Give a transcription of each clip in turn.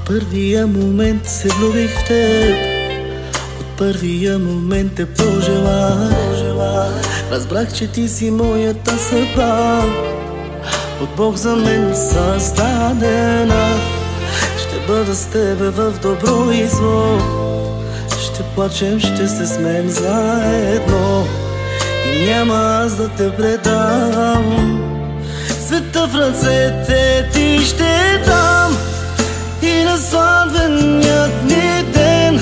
първия момент се влюбих в теб, от първия момент те пожелах. Разбрах, че ти си моята съдба, от Бог за мен създадена. Ще бъда с тебе в добро и зло, ще плачем, ще се смеем заедно и няма аз да те предам. Света в ръцете ти ще дам и на сватбеният ни ден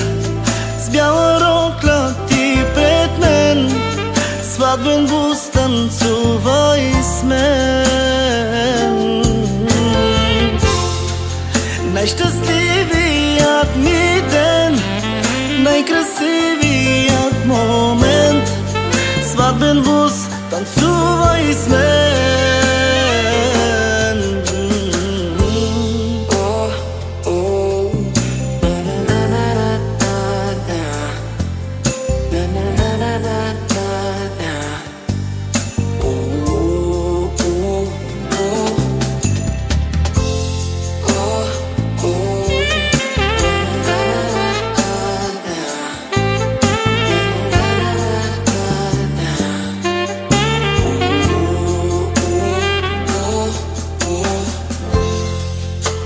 с бяла рокля ти пред мен, сватбен бус танцувай с мен. Най-щастливият ми ден, най-красивият момент, сватбен бус танцувай с мен.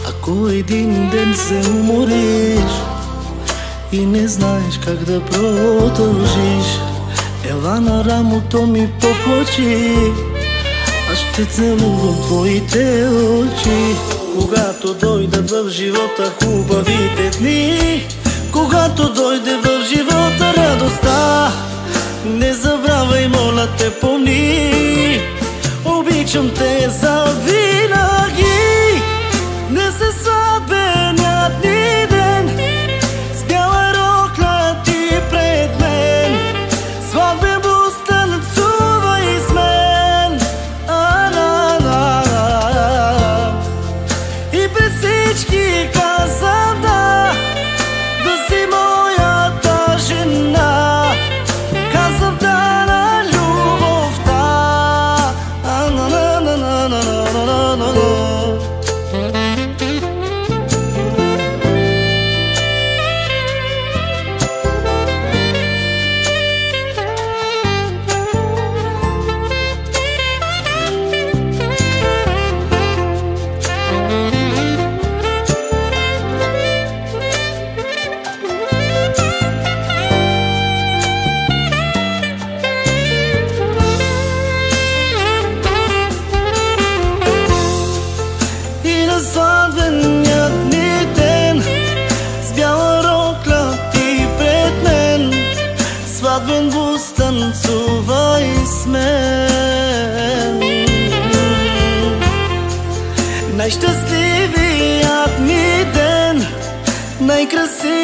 Ако един ден се умориш и не знаеш как да продължиш, ела на рамото ми поплачи, аз ще целувам твоите очи. Когато дойдат в живота хубавите дни, когато дойде в живота радостта, не забравяй, моля те, помни, обичам те завинаги. Днес е сватбеният ни ден, с бяла рокля ти пред мен, сватбен бус танцувай с мен. И пред всички казвам да, да си моята жена, казвам да на любовта. Сватбеният ни ден, с бяла рокля ти пред мен, сватбен бус танцувай с мен. Най-щастливият ми ден, най-красивият